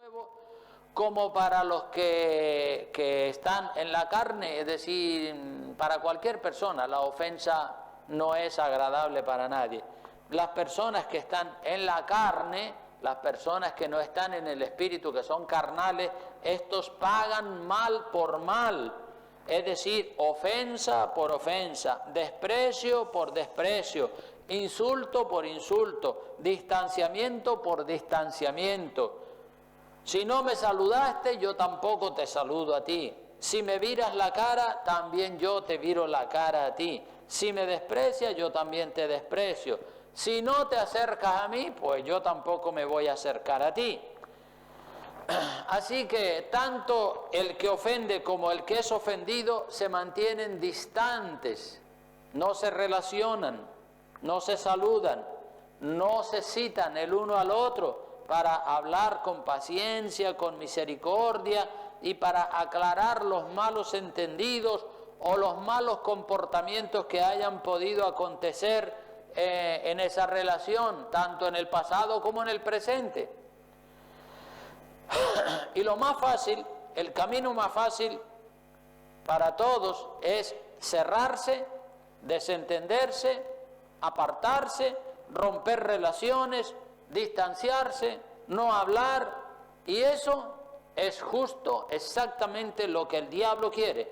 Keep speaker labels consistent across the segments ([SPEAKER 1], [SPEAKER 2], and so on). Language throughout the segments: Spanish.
[SPEAKER 1] nuevo como para los que están en la carne, es decir, para cualquier persona. La ofensa no es agradable para nadie. Las personas que están en la carne, las personas que no están en el espíritu, que son carnales, estos pagan mal por mal, es decir, ofensa por ofensa, desprecio por desprecio, insulto por insulto, distanciamiento por distanciamiento. Si no me saludaste, yo tampoco te saludo a ti. Si me viras la cara, también yo te viro la cara a ti. Si me desprecias, yo también te desprecio. Si no te acercas a mí, pues yo tampoco me voy a acercar a ti. Así que tanto el que ofende como el que es ofendido se mantienen distantes, no se relacionan, no se saludan, no se citan el uno al otro para hablar con paciencia, con misericordia y para aclarar los malos entendidos o los malos comportamientos que hayan podido acontecer en esa relación, tanto en el pasado como en el presente. Y lo más fácil, el camino más fácil para todos es cerrarse, desentenderse, apartarse, romper relaciones, distanciarse, no hablar, y eso es justo exactamente lo que el diablo quiere.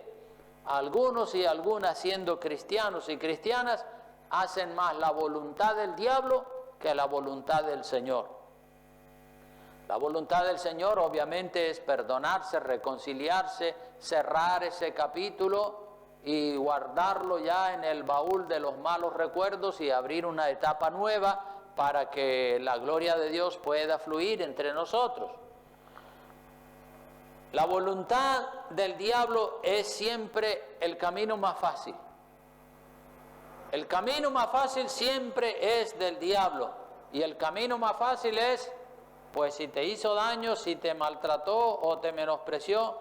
[SPEAKER 1] Algunos y algunas, siendo cristianos y cristianas, hacen más la voluntad del diablo que la voluntad del Señor. La voluntad del Señor obviamente es perdonarse, reconciliarse, cerrar ese capítulo y guardarlo ya en el baúl de los malos recuerdos y abrir una etapa nueva para que la gloria de Dios pueda fluir entre nosotros. La voluntad del diablo es siempre el camino más fácil. El camino más fácil siempre es del diablo. Y el camino más fácil es, pues si te hizo daño, si te maltrató o te menospreció,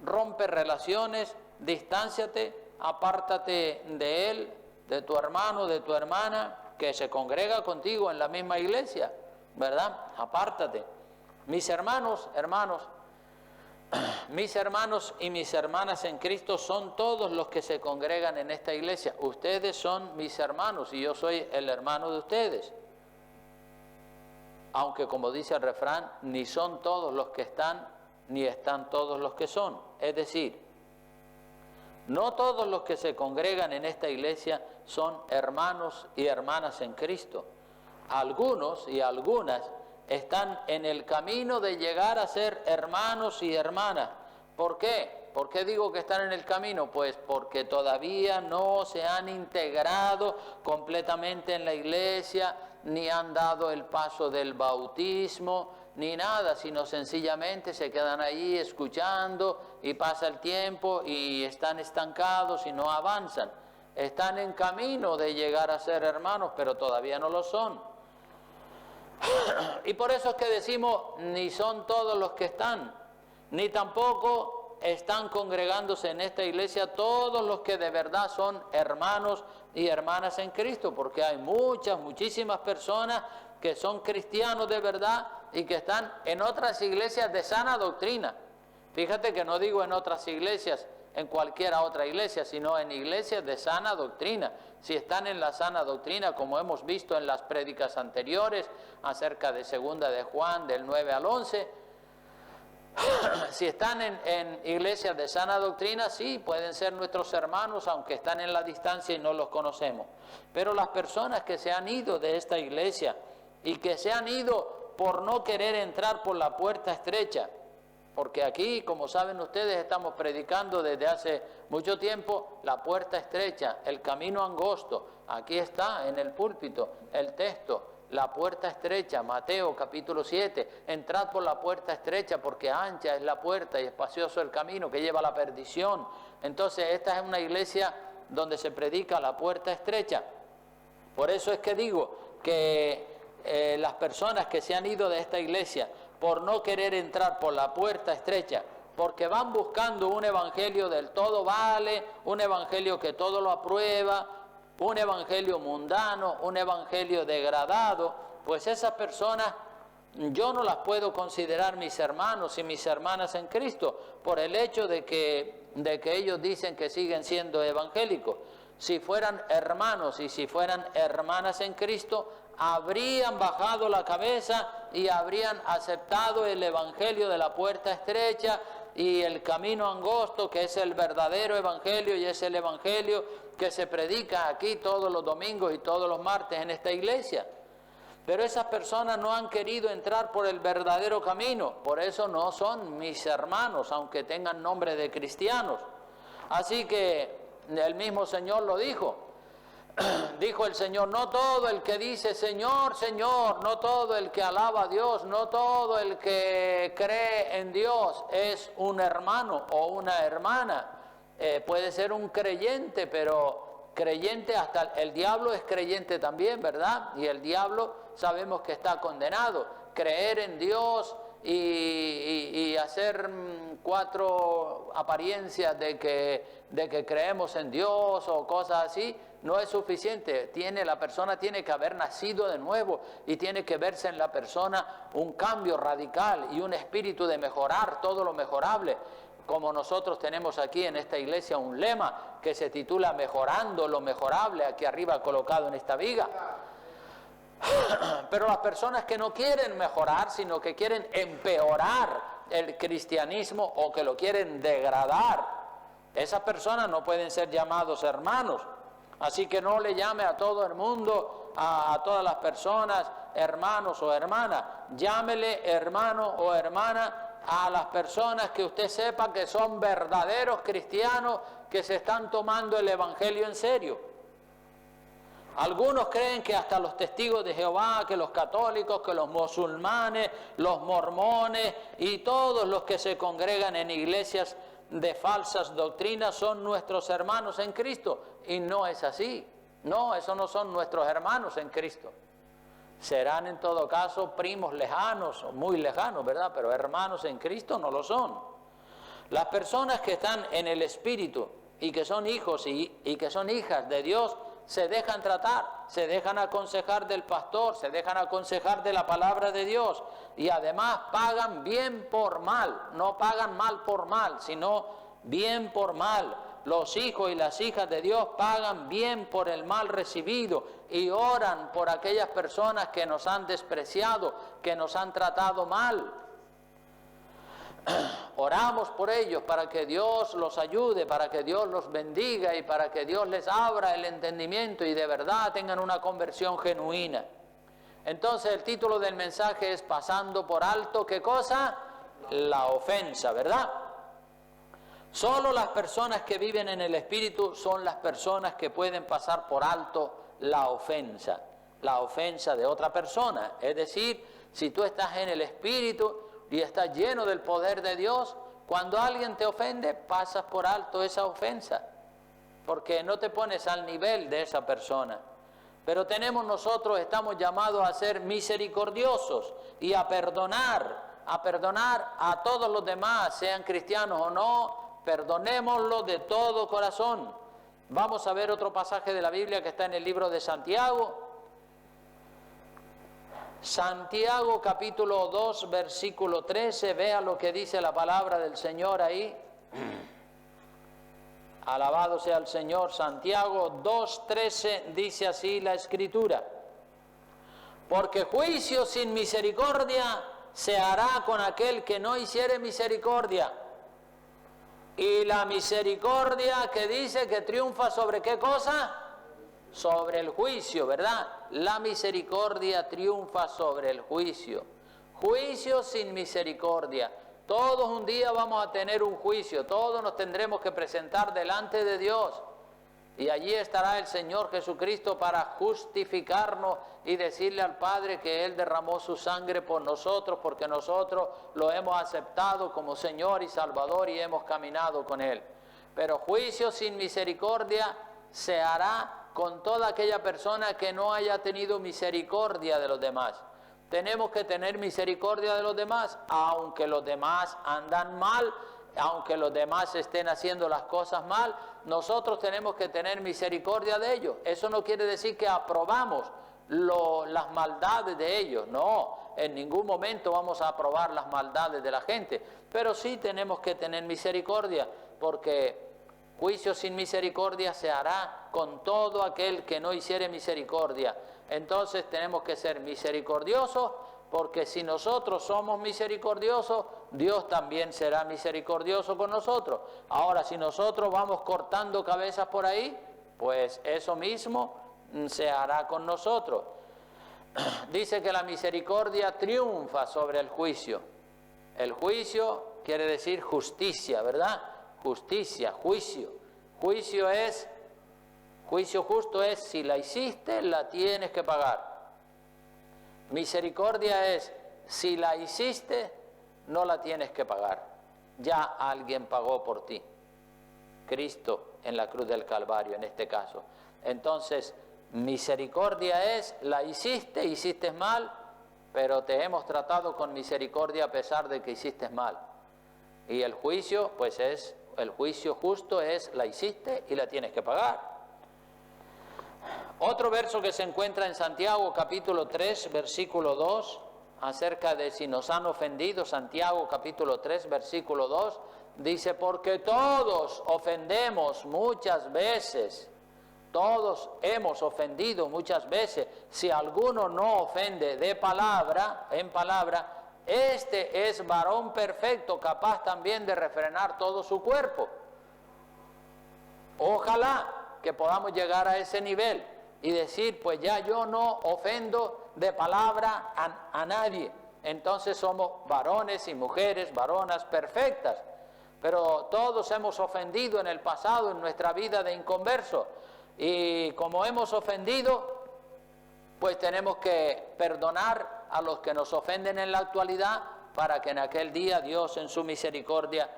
[SPEAKER 1] rompe relaciones, distánciate, apártate de él, de tu hermano, de tu hermana, que se congrega contigo en la misma iglesia, ¿verdad? Apártate. Mis hermanos y mis hermanas en Cristo son todos los que se congregan en esta iglesia. Ustedes son mis hermanos y yo soy el hermano de ustedes. Aunque, como dice el refrán, ni son todos los que están, ni están todos los que son. Es decir, no todos los que se congregan en esta iglesia son hermanos y hermanas en Cristo. Algunos y algunas están en el camino de llegar a ser hermanos y hermanas. ¿Por qué? ¿Por qué digo que están en el camino? Pues porque todavía no se han integrado completamente en la iglesia, ni han dado el paso del bautismo, ni nada, sino sencillamente se quedan ahí escuchando y pasa el tiempo y están estancados y no avanzan. Están en camino de llegar a ser hermanos, pero todavía no lo son. Y por eso es que decimos, ni son todos los que están, ni tampoco están congregándose en esta iglesia todos los que de verdad son hermanos y hermanas en Cristo, porque hay muchísimas personas que son cristianos de verdad y que están en otras iglesias de sana doctrina. Fíjate que no digo en otras iglesias, en cualquiera otra iglesia, sino en iglesias de sana doctrina. Si están en la sana doctrina, como hemos visto en las prédicas anteriores, acerca de 2 de Juan, del 9 al 11, si están en iglesias de sana doctrina, sí, pueden ser nuestros hermanos, aunque están en la distancia y no los conocemos. Pero las personas que se han ido de esta iglesia y que se han ido por no querer entrar por la puerta estrecha, porque aquí, como saben ustedes, estamos predicando desde hace mucho tiempo la puerta estrecha, el camino angosto. Aquí está en el púlpito el texto, la puerta estrecha, Mateo capítulo 7, entrad por la puerta estrecha porque ancha es la puerta y espacioso el camino que lleva a la perdición. Entonces esta es una iglesia donde se predica la puerta estrecha. Por eso es que digo que las personas que se han ido de esta iglesia por no querer entrar por la puerta estrecha, porque van buscando un evangelio del todo vale, un evangelio que todo lo aprueba, un evangelio mundano, un evangelio degradado, pues esas personas yo no las puedo considerar mis hermanos y mis hermanas en Cristo por el hecho de que ellos dicen que siguen siendo evangélicos. Si fueran hermanos y si fueran hermanas en Cristo, habrían bajado la cabeza y habrían aceptado el evangelio de la puerta estrecha y el camino angosto, que es el verdadero evangelio y es el evangelio que se predica aquí todos los domingos y todos los martes en esta iglesia. Pero esas personas no han querido entrar por el verdadero camino, por eso no son mis hermanos, aunque tengan nombre de cristianos. Así que el mismo Señor lo dijo. Dijo el Señor: no todo el que dice Señor, Señor, no todo el que alaba a Dios, no todo el que cree en Dios es un hermano o una hermana. Puede ser un creyente, pero creyente, hasta el diablo es creyente también, ¿verdad? Y el diablo sabemos que está condenado. Creer en Dios y hacer 4 apariencias de que creemos en Dios o cosas así no es suficiente. La persona tiene que haber nacido de nuevo y tiene que verse en la persona un cambio radical y un espíritu de mejorar todo lo mejorable. Como nosotros tenemos aquí en esta iglesia un lema que se titula Mejorando lo mejorable, aquí arriba colocado en esta viga. Pero las personas que no quieren mejorar, sino que quieren empeorar el cristianismo o que lo quieren degradar, esas personas no pueden ser llamados hermanos. Así que no le llame a todo el mundo, a todas las personas, hermanos o hermanas. Llámele hermano o hermana a las personas que usted sepa que son verdaderos cristianos, que se están tomando el evangelio en serio. Algunos creen que hasta los testigos de Jehová, que los católicos, que los musulmanes, los mormones y todos los que se congregan en iglesias de falsas doctrinas son nuestros hermanos en Cristo. Y no es así. No, esos no son nuestros hermanos en Cristo. Serán en todo caso primos lejanos, muy lejanos, ¿verdad? Pero hermanos en Cristo no lo son. Las personas que están en el Espíritu y que son hijos y que son hijas de Dios, se dejan tratar, se dejan aconsejar del pastor, se dejan aconsejar de la palabra de Dios y además pagan bien por mal, no pagan mal por mal, sino bien por mal. Los hijos y las hijas de Dios pagan bien por el mal recibido y oran por aquellas personas que nos han despreciado, que nos han tratado mal. Oramos por ellos para que Dios los ayude, para que Dios los bendiga y para que Dios les abra el entendimiento y de verdad tengan una conversión genuina. Entonces el título del mensaje es Pasando por alto, ¿qué cosa? La ofensa, ¿verdad? Solo las personas que viven en el Espíritu son las personas que pueden pasar por alto la ofensa de otra persona. Es decir, si tú estás en el Espíritu y estás lleno del poder de Dios, cuando alguien te ofende, pasas por alto esa ofensa, porque no te pones al nivel de esa persona. Pero estamos llamados a ser misericordiosos y a perdonar a todos los demás, sean cristianos o no, perdonémoslo de todo corazón. Vamos a ver otro pasaje de la Biblia que está en el libro de Santiago. Santiago capítulo 2 versículo 13, vea lo que dice la palabra del Señor ahí. Alabado sea el Señor. Santiago 2:13 dice así la Escritura: porque juicio sin misericordia se hará con aquel que no hiciere misericordia. Y la misericordia que dice que triunfa sobre ¿qué cosa? Sobre el juicio, ¿verdad? La misericordia triunfa sobre el juicio. Juicio sin misericordia. Todos un día vamos a tener un juicio, todos nos tendremos que presentar delante de Dios. Y allí estará el Señor Jesucristo para justificarnos y decirle al Padre que Él derramó su sangre por nosotros, porque nosotros lo hemos aceptado como Señor y Salvador y hemos caminado con Él. Pero juicio sin misericordia se hará con toda aquella persona que no haya tenido misericordia de los demás. Tenemos que tener misericordia de los demás, aunque los demás andan mal, aunque los demás estén haciendo las cosas mal, nosotros tenemos que tener misericordia de ellos. Eso no quiere decir que aprobamos, las maldades de ellos. No, en ningún momento vamos a aprobar las maldades de la gente, pero sí tenemos que tener misericordia, porque juicio sin misericordia se hará con todo aquel que no hiciere misericordia. Entonces tenemos que ser misericordiosos, porque si nosotros somos misericordiosos, Dios también será misericordioso con nosotros. Ahora, si nosotros vamos cortando cabezas por ahí, pues eso mismo se hará con nosotros. Dice que la misericordia triunfa sobre el juicio. El juicio quiere decir justicia, ¿verdad? Justicia, juicio. Juicio justo es, si la hiciste, la tienes que pagar. Misericordia es, si la hiciste, no la tienes que pagar. Ya alguien pagó por ti. Cristo en la cruz del Calvario, en este caso. Entonces, misericordia es, la hiciste mal, pero te hemos tratado con misericordia a pesar de que hiciste mal. Y el juicio, pues el juicio justo es, la hiciste y la tienes que pagar. Otro verso que se encuentra en Santiago capítulo 3, versículo 2, acerca de si nos han ofendido, Santiago capítulo 3, versículo 2, dice, porque todos ofendemos muchas veces, todos hemos ofendido muchas veces. Si alguno no ofende en palabra, este es varón perfecto, capaz también de refrenar todo su cuerpo. Ojalá que podamos llegar a ese nivel y decir, pues ya yo no ofendo de palabra a nadie. Entonces somos varones y mujeres, varonas perfectas. Pero todos hemos ofendido en el pasado, en nuestra vida de inconverso. Y como hemos ofendido, pues tenemos que perdonar a los que nos ofenden en la actualidad, para que en aquel día Dios en su misericordia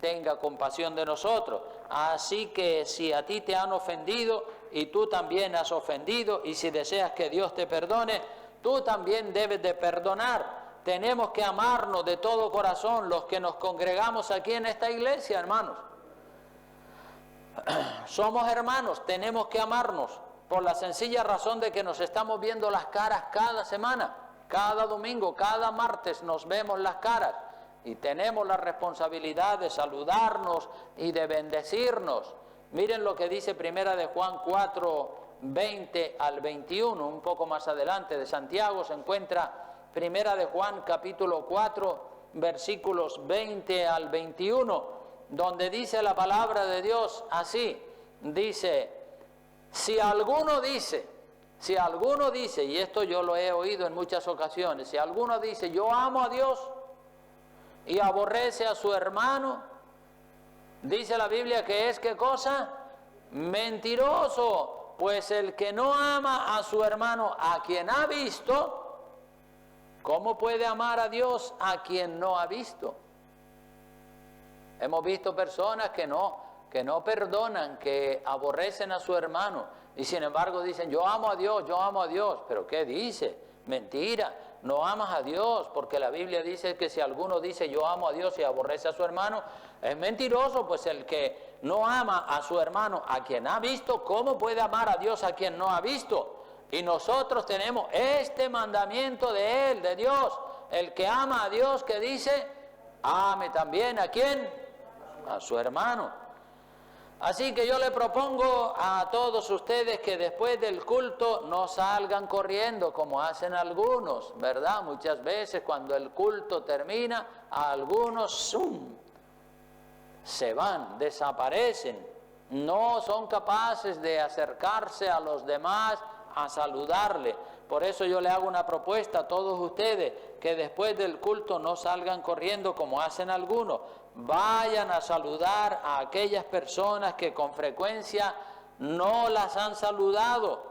[SPEAKER 1] tenga compasión de nosotros. Así que si a ti te han ofendido y tú también has ofendido, y si deseas que Dios te perdone, tú también debes de perdonar. Tenemos que amarnos de todo corazón los que nos congregamos aquí en esta iglesia, hermanos. Somos hermanos, tenemos que amarnos por la sencilla razón de que nos estamos viendo las caras cada semana, cada domingo, cada martes nos vemos las caras. Y tenemos la responsabilidad de saludarnos y de bendecirnos. Miren lo que dice Primera de Juan 4, 20 al 21, un poco más adelante de Santiago se encuentra Primera de Juan capítulo 4, versículos 20 al 21, donde dice la palabra de Dios así, dice, si alguno dice, y esto yo lo he oído en muchas ocasiones, si alguno dice, yo amo a Dios, y aborrece a su hermano, dice la Biblia que es, ¿qué cosa? Mentiroso, pues el que no ama a su hermano, a quien ha visto, ¿cómo puede amar a Dios a quien no ha visto? Hemos visto personas que no perdonan, que aborrecen a su hermano, y sin embargo dicen, yo amo a Dios, pero ¿qué dice? Mentira. No amas a Dios, porque la Biblia dice que si alguno dice yo amo a Dios y aborrece a su hermano, es mentiroso, pues el que no ama a su hermano, a quien ha visto, ¿cómo puede amar a Dios a quien no ha visto? Y nosotros tenemos este mandamiento de Él, de Dios, el que ama a Dios, que dice, ame también ¿a quién? A su hermano. Así que yo le propongo a todos ustedes que después del culto no salgan corriendo como hacen algunos, ¿verdad? Muchas veces cuando el culto termina, algunos se van, desaparecen, no son capaces de acercarse a los demás a saludarle. Por eso yo le hago una propuesta a todos ustedes, que después del culto no salgan corriendo como hacen algunos. Vayan a saludar a aquellas personas que con frecuencia no las han saludado.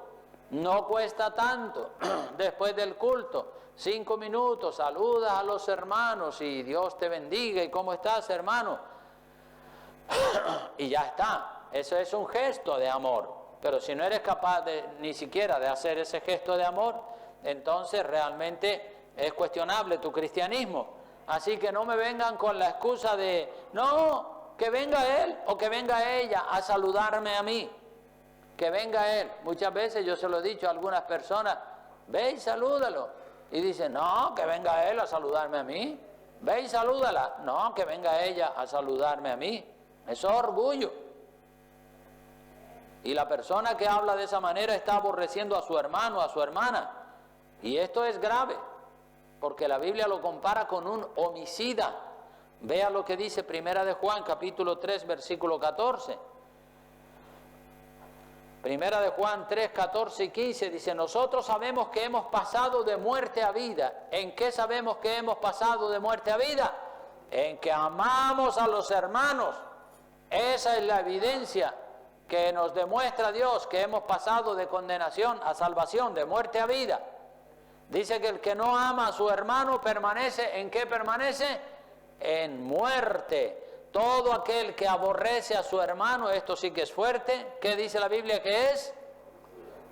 [SPEAKER 1] No cuesta tanto. Después del culto, 5 minutos, saludas a los hermanos y Dios te bendiga. ¿Y cómo estás, hermano? Y ya está. Eso es un gesto de amor. Pero si no eres capaz ni siquiera de hacer ese gesto de amor, entonces realmente es cuestionable tu cristianismo. Así que no me vengan con la excusa de, no, que venga él o que venga ella a saludarme a mí. Que venga él. Muchas veces yo se lo he dicho a algunas personas, ve y salúdalo. Y dice, no, que venga él a saludarme a mí. Ve y salúdala. No, que venga ella a saludarme a mí. Eso es orgullo. Y la persona que habla de esa manera está aborreciendo a su hermano, a su hermana. Y esto es grave, porque la Biblia lo compara con un homicida. Vea lo que dice Primera de Juan, capítulo 3, versículo 14. Primera de Juan 3, 14 y 15 dice, nosotros sabemos que hemos pasado de muerte a vida. ¿En qué sabemos que hemos pasado de muerte a vida? En que amamos a los hermanos. Esa es la evidencia que nos demuestra Dios que hemos pasado de condenación a salvación, de muerte a vida. Dice que el que no ama a su hermano permanece, ¿en qué permanece? En muerte. Todo aquel que aborrece a su hermano, esto sí que es fuerte, ¿qué dice la Biblia que es?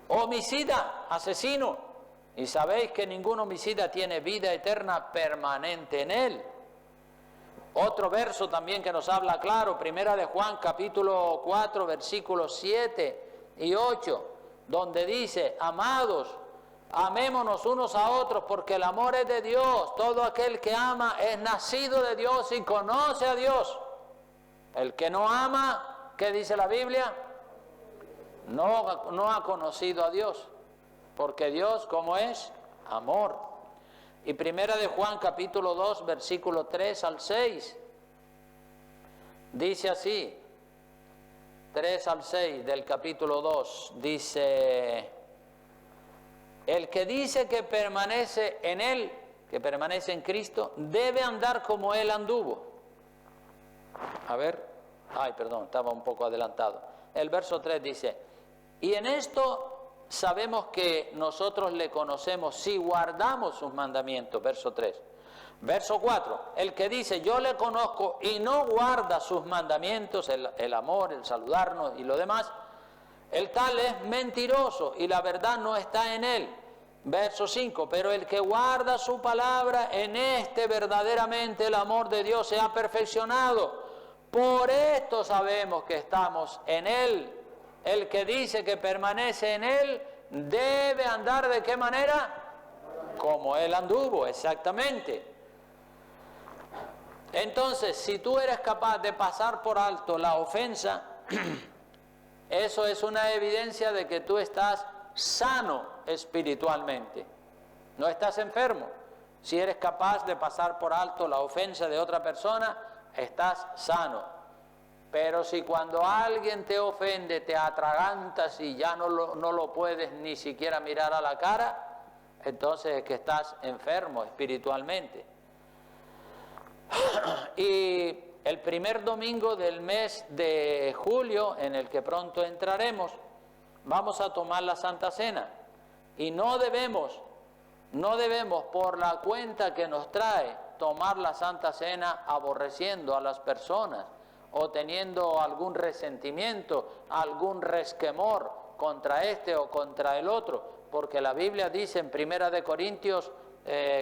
[SPEAKER 1] Homicida, asesino. Y sabéis que ningún homicida tiene vida eterna permanente en él. Otro verso también que nos habla claro, Primera de Juan, capítulo 4, versículos 7 y 8, donde dice, amados, amémonos unos a otros porque el amor es de Dios. Todo aquel que ama es nacido de Dios y conoce a Dios. El que no ama, ¿qué dice la Biblia? No ha conocido a Dios, porque Dios, ¿cómo es? Amor. Y Primera de Juan, capítulo 2, versículo 3 al 6, dice así, 3 al 6 del capítulo 2, dice, el que dice que permanece en Él, que permanece en Cristo, debe andar como Él anduvo. A ver, estaba un poco adelantado. El verso 3 dice, y en esto sabemos que nosotros le conocemos si guardamos sus mandamientos, verso 3. Verso 4, el que dice yo le conozco y no guarda sus mandamientos, el amor, el saludarnos y lo demás, el tal es mentiroso y la verdad no está en él. Verso 5, pero el que guarda su palabra, en este verdaderamente el amor de Dios se ha perfeccionado. Por esto sabemos que estamos en él. El que dice que permanece en él debe andar ¿de qué manera? Como él anduvo, exactamente. Entonces, si tú eres capaz de pasar por alto la ofensa, eso es una evidencia de que tú estás sano espiritualmente. No estás enfermo. Si eres capaz de pasar por alto la ofensa de otra persona, estás sano. Pero si cuando alguien te ofende te atragantas y ya no lo puedes ni siquiera mirar a la cara, entonces es que estás enfermo espiritualmente. Y el primer domingo del mes de julio, en el que pronto entraremos, vamos a tomar la Santa Cena. Y no debemos por la cuenta que nos trae tomar la Santa Cena aborreciendo a las personas o teniendo algún resentimiento, algún resquemor contra este o contra el otro, porque la Biblia dice en Primera de Corintios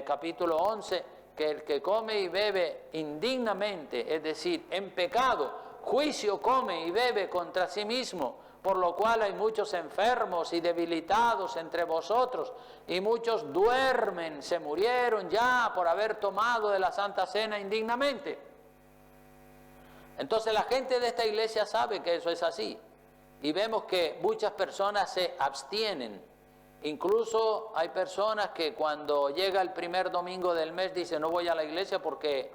[SPEAKER 1] capítulo 11 que el que come y bebe indignamente, es decir, en pecado, juicio come y bebe contra sí mismo, por lo cual hay muchos enfermos y debilitados entre vosotros, y muchos duermen, se murieron ya por haber tomado de la Santa Cena indignamente. Entonces la gente de esta iglesia sabe que eso es así, y vemos que muchas personas se abstienen. Incluso hay personas que cuando llega el primer domingo del mes dicen no voy a la iglesia porque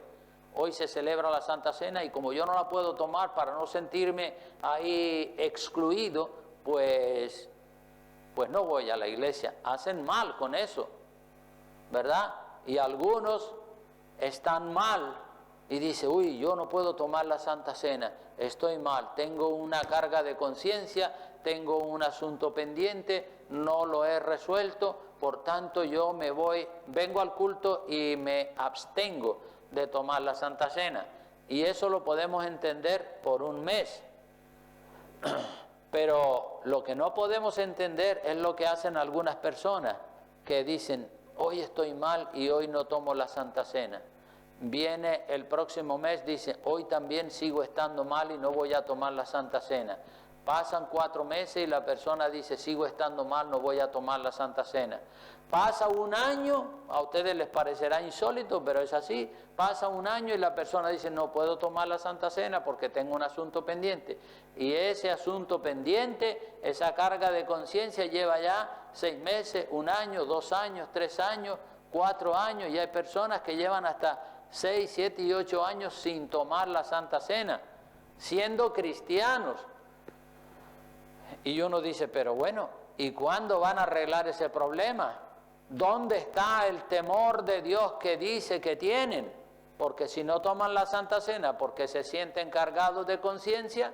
[SPEAKER 1] hoy se celebra la Santa Cena y como yo no la puedo tomar para no sentirme ahí excluido, pues no voy a la iglesia. Hacen mal con eso, ¿verdad? Y algunos están mal y dicen, uy, yo no puedo tomar la Santa Cena, estoy mal, tengo una carga de conciencia, tengo un asunto pendiente, no lo he resuelto, por tanto yo vengo al culto y me abstengo de tomar la Santa Cena. Y eso lo podemos entender por un mes. Pero lo que no podemos entender es lo que hacen algunas personas que dicen, hoy estoy mal y hoy no tomo la Santa Cena. Viene el próximo mes, dice, hoy también sigo estando mal y no voy a tomar la Santa Cena. Pasan 4 meses y la persona dice, sigo estando mal, no voy a tomar la Santa Cena. Pasa un año, a ustedes les parecerá insólito, pero es así. Pasa un año y la persona dice, no puedo tomar la Santa Cena porque tengo un asunto pendiente. Y ese asunto pendiente, esa carga de conciencia lleva ya 6 meses, 1 año, 2 años, 3 años, 4 años. Y hay personas que llevan hasta 6, 7 y 8 años sin tomar la Santa Cena, siendo cristianos. Y uno dice, pero bueno, ¿y cuándo van a arreglar ese problema? ¿Dónde está el temor de Dios que dice que tienen? Porque si no toman la Santa Cena porque se sienten cargados de conciencia,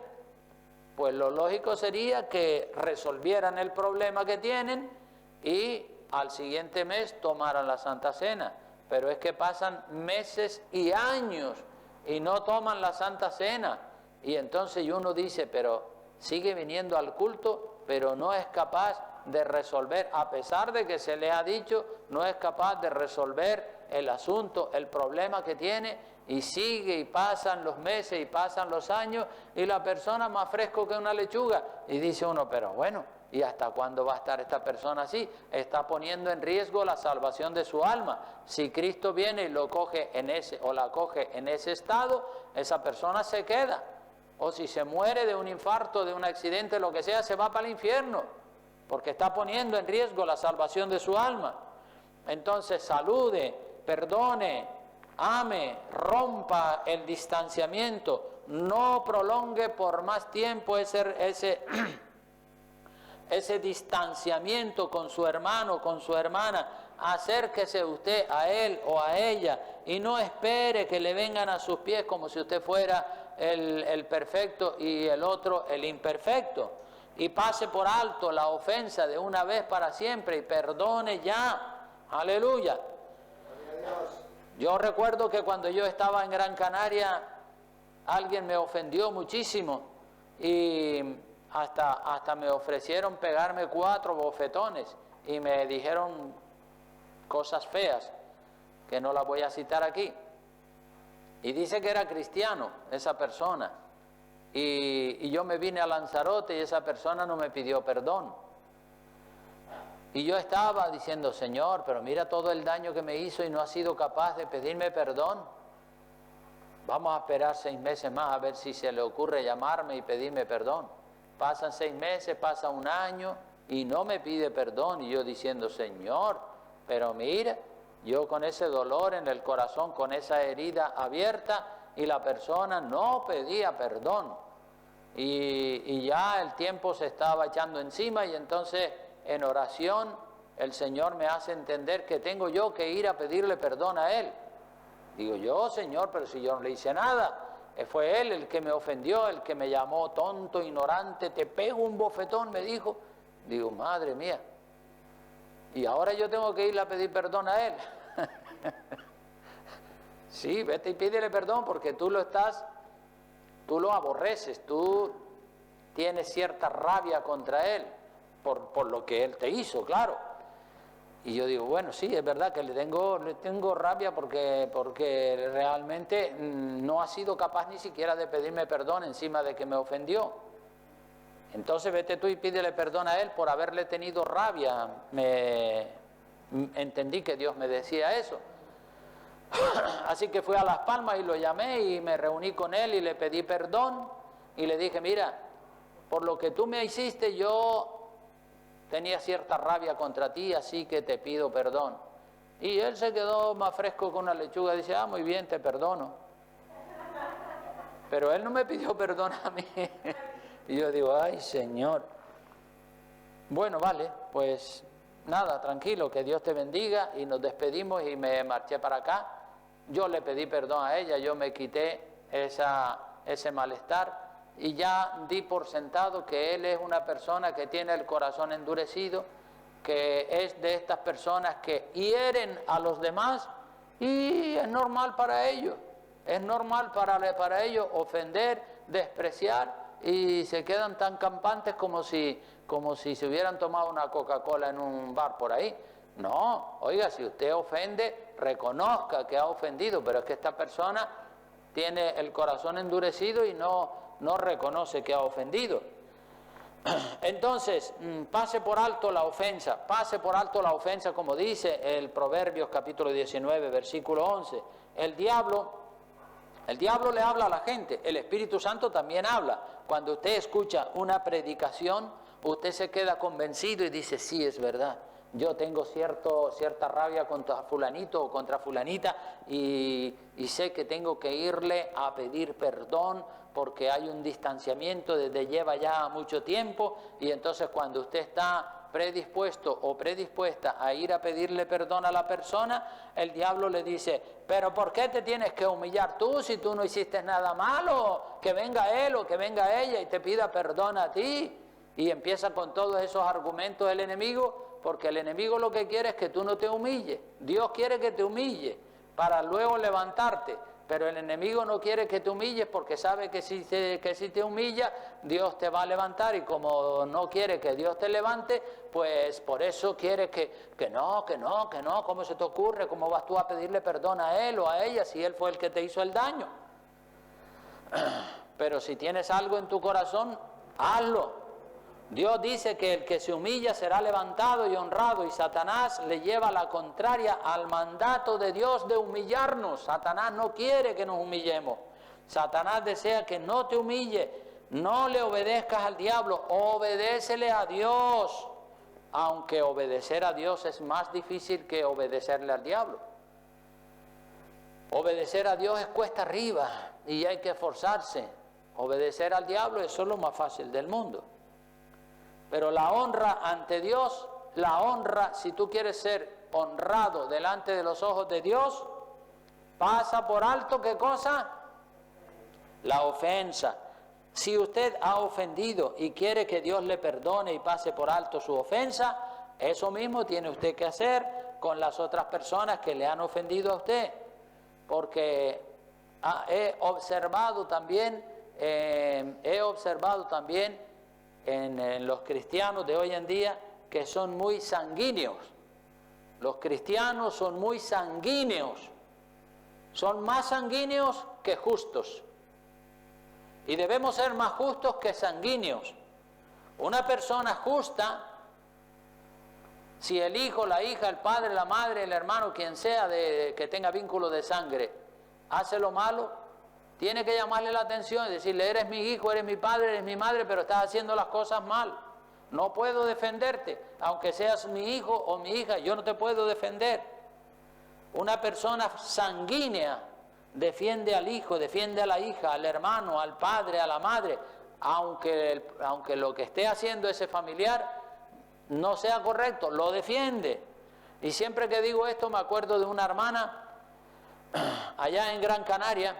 [SPEAKER 1] pues lo lógico sería que resolvieran el problema que tienen y al siguiente mes tomaran la Santa Cena. Pero es que pasan meses y años y no toman la Santa Cena. Y entonces uno dice, pero sigue viniendo al culto, pero no es capaz de resolver, a pesar de que se le ha dicho, no es capaz de resolver el asunto, el problema que tiene, y sigue y pasan los meses y pasan los años y la persona más fresco que una lechuga. Y dice uno, pero bueno, ¿y hasta cuándo va a estar esta persona así? Está poniendo en riesgo la salvación de su alma. Si Cristo viene y lo coge en ese o la coge en ese estado, esa persona se queda. O si se muere de un infarto, de un accidente, lo que sea, se va para el infierno, porque está poniendo en riesgo la salvación de su alma. Entonces salude, perdone, ame, rompa el distanciamiento, no prolongue por más tiempo ese distanciamiento con su hermano, con su hermana. Acérquese usted a él o a ella y no espere que le vengan a sus pies como si usted fuera el perfecto y el otro el imperfecto, y pase por alto la ofensa de una vez para siempre y perdone ya. Aleluya. Yo recuerdo que cuando yo estaba en Gran Canaria alguien me ofendió muchísimo y hasta me ofrecieron pegarme 4 bofetones y me dijeron cosas feas que no las voy a citar aquí. Y dice que era cristiano esa persona. Y yo me vine a Lanzarote y esa persona no me pidió perdón. Y yo estaba diciendo, Señor, pero mira todo el daño que me hizo y no ha sido capaz de pedirme perdón. Vamos a esperar 6 meses más a ver si se le ocurre llamarme y pedirme perdón. Pasan 6 meses, pasa 1 año y no me pide perdón. Y yo diciendo, Señor, pero mira, yo con ese dolor en el corazón, con esa herida abierta, y la persona no pedía perdón. Y ya el tiempo se estaba echando encima y entonces en oración el Señor me hace entender que tengo yo que ir a pedirle perdón a Él. Digo yo, Señor, pero si yo no le hice nada. Fue Él el que me ofendió, el que me llamó tonto, ignorante, te pego un bofetón, me dijo. Digo, madre mía. Y ahora yo tengo que irle a pedir perdón a Él. Sí, vete y pídele perdón porque tú lo aborreces, tú tienes cierta rabia contra Él por lo que Él te hizo, claro. Y yo digo, bueno, sí, es verdad que le tengo rabia porque realmente no ha sido capaz ni siquiera de pedirme perdón encima de que me ofendió. Entonces vete tú y pídele perdón a Él por haberle tenido rabia. Entendí que Dios me decía eso. Así que fui a Las Palmas y lo llamé y me reuní con él y le pedí perdón y le dije, mira, por lo que tú me hiciste yo tenía cierta rabia contra ti, así que te pido perdón. Y él se quedó más fresco que una lechuga, dice, muy bien, te perdono. Pero él no me pidió perdón a mí. Y yo digo, ay Señor. Bueno, vale, pues nada, tranquilo, que Dios te bendiga, y nos despedimos y me marché para acá. Yo le pedí perdón a ella, yo me quité ese malestar y ya di por sentado que él es una persona que tiene el corazón endurecido, que es de estas personas que hieren a los demás y es normal para ellos, es normal para ellos ofender, despreciar y se quedan tan campantes como si se hubieran tomado una Coca-Cola en un bar por ahí. No, oiga, si usted ofende, reconozca que ha ofendido, pero es que esta persona tiene el corazón endurecido y no reconoce que ha ofendido. Entonces, pase por alto la ofensa, como dice el Proverbios capítulo 19, versículo 11. El diablo le habla a la gente, el Espíritu Santo también habla. Cuando usted escucha una predicación, usted se queda convencido y dice, sí, es verdad. Yo tengo cierta rabia contra fulanito o contra fulanita y sé que tengo que irle a pedir perdón porque hay un distanciamiento desde lleva ya mucho tiempo, y entonces cuando usted está predispuesto o predispuesta a ir a pedirle perdón a la persona, el diablo le dice, pero ¿por qué te tienes que humillar tú si tú no hiciste nada malo? Que venga él o que venga ella y te pida perdón a ti. Y empieza con todos esos argumentos el enemigo, porque el enemigo lo que quiere es que tú no te humilles. Dios quiere que te humille para luego levantarte, pero el enemigo no quiere que te humilles porque sabe que si te humilla, Dios te va a levantar, y como no quiere que Dios te levante, pues por eso quiere que no, ¿cómo se te ocurre? ¿Cómo vas tú a pedirle perdón a él o a ella si él fue el que te hizo el daño? Pero si tienes algo en tu corazón, hazlo. Dios dice que el que se humilla será levantado y honrado, y Satanás le lleva la contraria al mandato de Dios de humillarnos. Satanás no quiere que nos humillemos. Satanás desea que no te humille, no le obedezcas al diablo, obedécele a Dios, aunque obedecer a Dios es más difícil que obedecerle al diablo. Obedecer a Dios es cuesta arriba y hay que esforzarse. Obedecer al diablo es lo más fácil del mundo. Pero la honra ante Dios, la honra, si tú quieres ser honrado delante de los ojos de Dios, pasa por alto, ¿qué cosa? La ofensa. Si usted ha ofendido y quiere que Dios le perdone y pase por alto su ofensa, eso mismo tiene usted que hacer con las otras personas que le han ofendido a usted. Porque he observado también en los cristianos de hoy en día que son muy sanguíneos. Los cristianos son muy sanguíneos, son más sanguíneos que justos, y debemos ser más justos que sanguíneos. Una persona justa, si el hijo, la hija, el padre, la madre, el hermano, quien sea que tenga vínculo de sangre, hace lo malo, tiene que llamarle la atención y decirle, eres mi hijo, eres mi padre, eres mi madre, pero estás haciendo las cosas mal. No puedo defenderte, aunque seas mi hijo o mi hija, yo no te puedo defender. Una persona sanguínea defiende al hijo, defiende a la hija, al hermano, al padre, a la madre, aunque lo que esté haciendo ese familiar no sea correcto, lo defiende. Y siempre que digo esto me acuerdo de una hermana allá en Gran Canaria,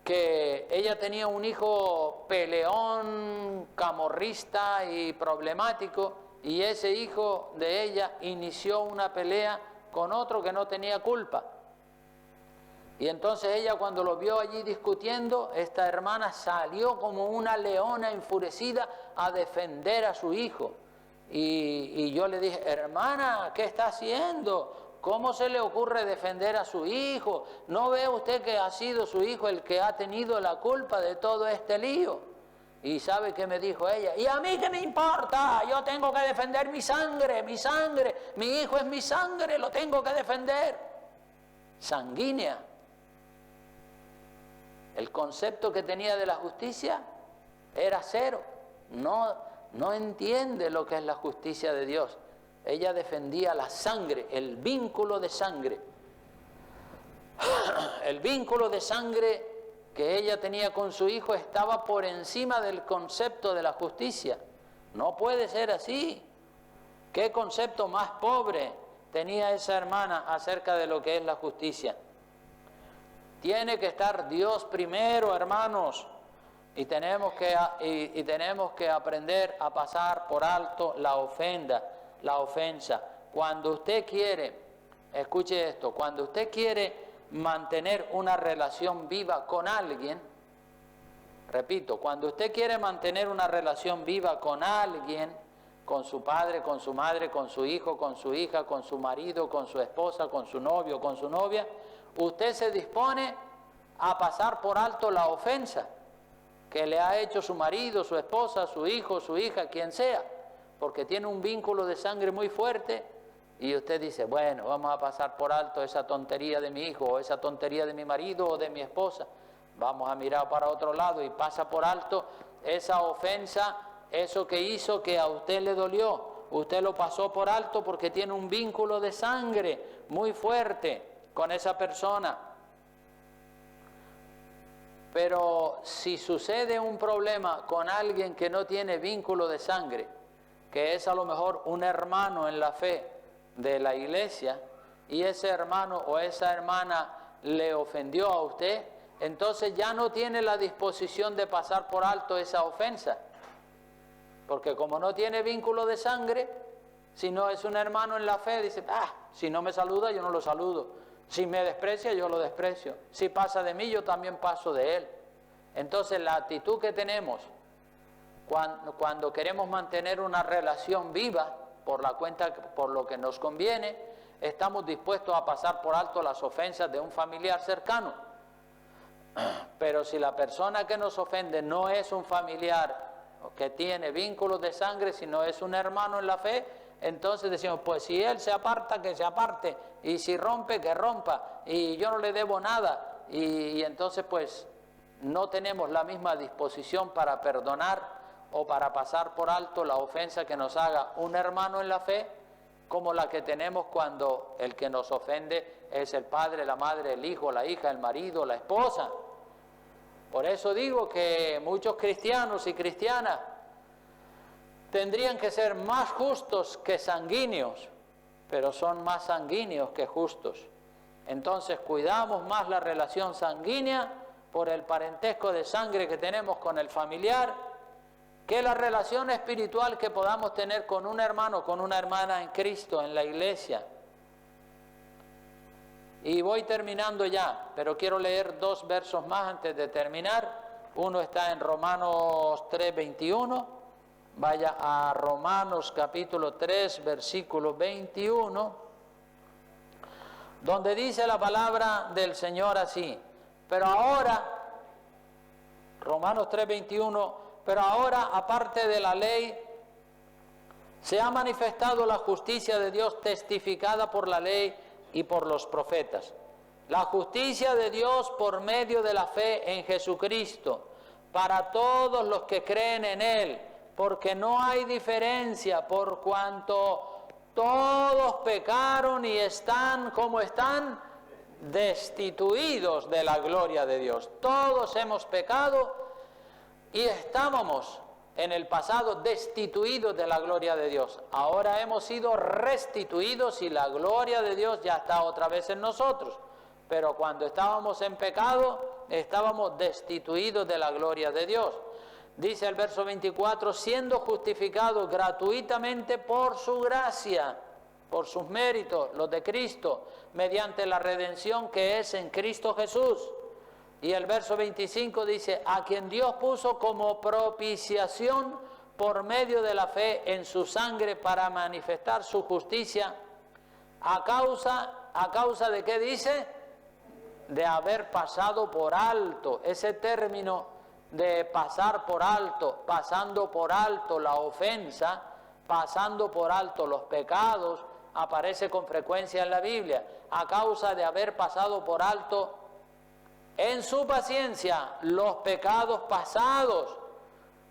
[SPEAKER 1] que ella tenía un hijo peleón, camorrista y problemático, y ese hijo de ella inició una pelea con otro que no tenía culpa. Y entonces ella, cuando lo vio allí discutiendo, esta hermana salió como una leona enfurecida a defender a su hijo. Y yo le dije, hermana, ¿qué está haciendo? ¿Cómo se le ocurre defender a su hijo? ¿No ve usted que ha sido su hijo el que ha tenido la culpa de todo este lío? Y ¿sabe qué me dijo ella? ¿Y a mí qué me importa? Yo tengo que defender mi sangre, mi hijo es mi sangre, lo tengo que defender. Sanguínea. El concepto que tenía de la justicia era cero. No entiende lo que es la justicia de Dios. Ella defendía la sangre, el vínculo de sangre. El vínculo de sangre que ella tenía con su hijo estaba por encima del concepto de la justicia. No puede ser así. ¿Qué concepto más pobre tenía esa hermana acerca de lo que es la justicia? Tiene que estar Dios primero, hermanos, y tenemos que aprender a pasar por alto la ofensa. Cuando usted quiere, escuche esto, cuando usted quiere mantener una relación viva con alguien, repito, cuando usted quiere mantener una relación viva con alguien, con su padre, con su madre, con su hijo, con su hija, con su marido, con su esposa, con su novio, con su novia, usted se dispone a pasar por alto la ofensa. que le ha hecho su marido, su esposa, su hijo, su hija, quien sea, porque tiene un vínculo de sangre muy fuerte, y usted dice, bueno, vamos a pasar por alto esa tontería de mi hijo, o esa tontería de mi marido o de mi esposa, vamos a mirar para otro lado, y pasa por alto esa ofensa, eso que hizo que a usted le dolió. Usted lo pasó por alto porque tiene un vínculo de sangre muy fuerte con esa persona. Pero si sucede un problema con alguien que no tiene vínculo de sangre, que es a lo mejor un hermano en la fe de la iglesia, y ese hermano o esa hermana le ofendió a usted, entonces ya no tiene la disposición de pasar por alto esa ofensa. Porque como no tiene vínculo de sangre, si no es un hermano en la fe, dice, si no me saluda, yo no lo saludo. Si me desprecia, yo lo desprecio. Si pasa de mí, yo también paso de él. Entonces la actitud que tenemos cuando queremos mantener una relación viva, por lo que nos conviene, estamos dispuestos a pasar por alto las ofensas de un familiar cercano. Pero si la persona que nos ofende no es un familiar que tiene vínculos de sangre, sino es un hermano en la fe, entonces decimos, pues si él se aparta, que se aparte, y si rompe, que rompa, y yo no le debo nada, y entonces pues no tenemos la misma disposición para perdonar o para pasar por alto la ofensa que nos haga un hermano en la fe, como la que tenemos cuando el que nos ofende es el padre, la madre, el hijo, la hija, el marido, la esposa. Por eso digo que muchos cristianos y cristianas tendrían que ser más justos que sanguíneos, pero son más sanguíneos que justos. Entonces cuidamos más la relación sanguínea por el parentesco de sangre que tenemos con el familiar, que la relación espiritual que podamos tener con un hermano, con una hermana en Cristo, en la iglesia. Y voy terminando ya, pero quiero leer 2 versos más antes de terminar. Uno está en Romanos 3:21. Vaya a Romanos capítulo 3, versículo 21, donde dice la palabra del Señor así: pero ahora, Romanos 3:21, pero ahora, aparte de la ley, se ha manifestado la justicia de Dios testificada por la ley y por los profetas. La justicia de Dios por medio de la fe en Jesucristo, para todos los que creen en Él, porque no hay diferencia, por cuanto todos pecaron y están, ¿cómo están? Destituidos de la gloria de Dios. Todos hemos pecado y estábamos en el pasado destituidos de la gloria de Dios. Ahora hemos sido restituidos y la gloria de Dios ya está otra vez en nosotros. Pero cuando estábamos en pecado, estábamos destituidos de la gloria de Dios. Dice el verso 24, siendo justificados gratuitamente por su gracia, por sus méritos, los de Cristo, mediante la redención que es en Cristo Jesús. Y el verso 25 dice, a quien Dios puso como propiciación por medio de la fe en su sangre para manifestar su justicia, a causa de ¿qué dice? De haber pasado por alto. Ese término de pasar por alto, pasando por alto la ofensa, pasando por alto los pecados, aparece con frecuencia en la Biblia. A causa de haber pasado por alto en su paciencia los pecados pasados.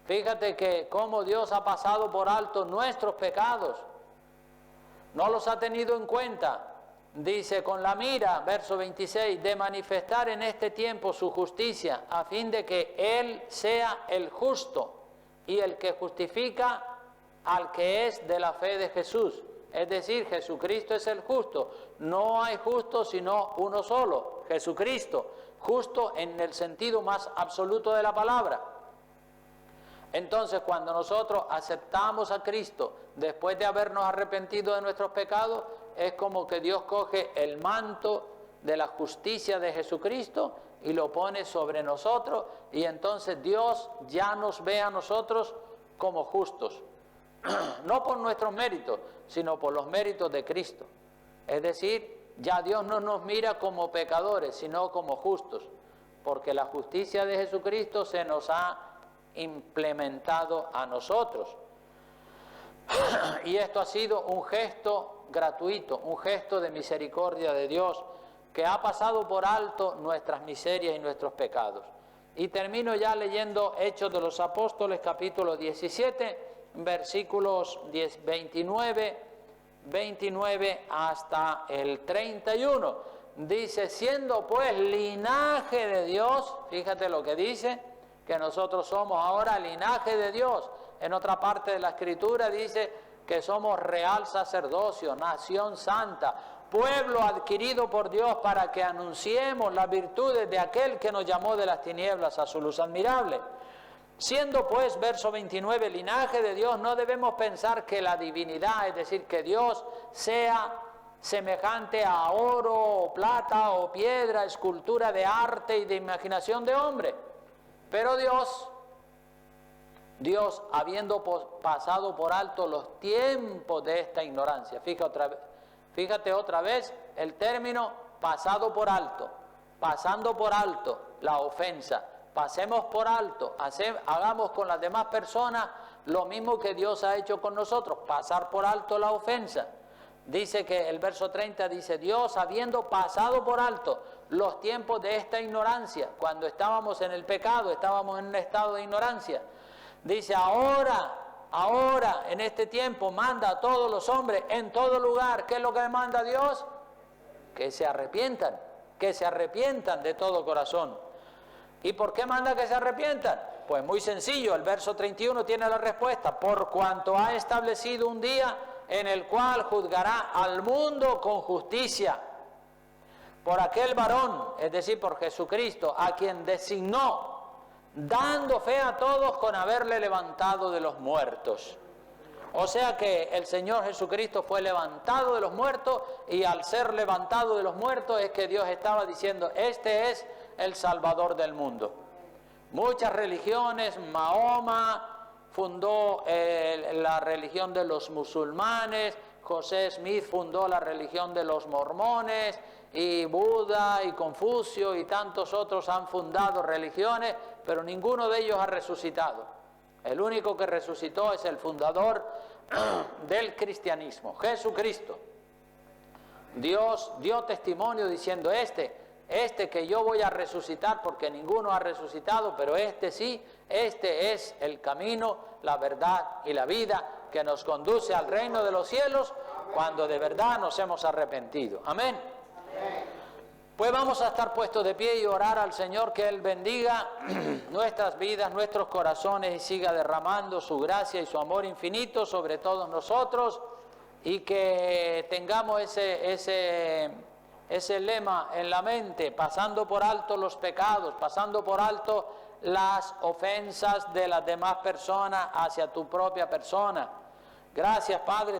[SPEAKER 1] Fíjate que cómo Dios ha pasado por alto nuestros pecados. No los ha tenido en cuenta. Dice, con la mira, verso 26, de manifestar en este tiempo su justicia, a fin de que Él sea el justo y el que justifica al que es de la fe de Jesús. Es decir, Jesucristo es el justo. No hay justo sino uno solo, Jesucristo. Justo en el sentido más absoluto de la palabra. Entonces, cuando nosotros aceptamos a Cristo, después de habernos arrepentido de nuestros pecados, es como que Dios coge el manto de la justicia de Jesucristo y lo pone sobre nosotros, y entonces Dios ya nos ve a nosotros como justos. No por nuestros méritos, sino por los méritos de Cristo. Es decir, ya Dios no nos mira como pecadores, sino como justos, porque la justicia de Jesucristo se nos ha implementado a nosotros. Y esto ha sido un gesto gratuito, un gesto de misericordia de Dios, que ha pasado por alto nuestras miserias y nuestros pecados. Y termino ya leyendo Hechos de los Apóstoles, capítulo 17, versículos 29 hasta el 31. Dice: siendo pues linaje de Dios, fíjate lo que dice, que nosotros somos ahora linaje de Dios. En otra parte de la Escritura dice que somos real sacerdocio, nación santa, pueblo adquirido por Dios, para que anunciemos las virtudes de aquel que nos llamó de las tinieblas a su luz admirable. Siendo pues, verso 29, linaje de Dios, no debemos pensar que la divinidad, es decir, que Dios sea semejante a oro o plata o piedra, escultura de arte y de imaginación de hombre. Pero Dios, habiendo pasado por alto los tiempos de esta ignorancia, fíjate otra vez el término pasado por alto, pasando por alto la ofensa, pasemos por alto, hagamos con las demás personas lo mismo que Dios ha hecho con nosotros, pasar por alto la ofensa. Dice que el verso 30 dice: Dios, habiendo pasado por alto los tiempos de esta ignorancia, cuando estábamos en el pecado, estábamos en un estado de ignorancia, dice: ahora, en este tiempo, manda a todos los hombres en todo lugar. ¿Qué es lo que manda Dios? Que se arrepientan de todo corazón. ¿Y por qué manda que se arrepientan? Pues muy sencillo, el verso 31 tiene la respuesta: por cuanto ha establecido un día en el cual juzgará al mundo con justicia, por aquel varón, es decir, por Jesucristo, a quien designó, dando fe a todos con haberle levantado de los muertos. O sea que el Señor Jesucristo fue levantado de los muertos, y al ser levantado de los muertos es que Dios estaba diciendo: este es el Salvador del mundo. Muchas religiones, Mahoma fundó la religión de los musulmanes, José Smith fundó la religión de los mormones, y Buda y Confucio y tantos otros han fundado religiones, pero ninguno de ellos ha resucitado. El único que resucitó es el fundador del cristianismo, Jesucristo. Dios dio testimonio diciendo: este que yo voy a resucitar, porque ninguno ha resucitado, pero este sí, este es el camino, la verdad y la vida, que nos conduce al reino de los cielos cuando de verdad nos hemos arrepentido. Amén. Pues vamos a estar puestos de pie y orar al Señor, que Él bendiga nuestras vidas, nuestros corazones, y siga derramando su gracia y su amor infinito sobre todos nosotros, y que tengamos ese lema en la mente: pasando por alto los pecados, pasando por alto las ofensas de las demás personas hacia tu propia persona. Gracias, Padre.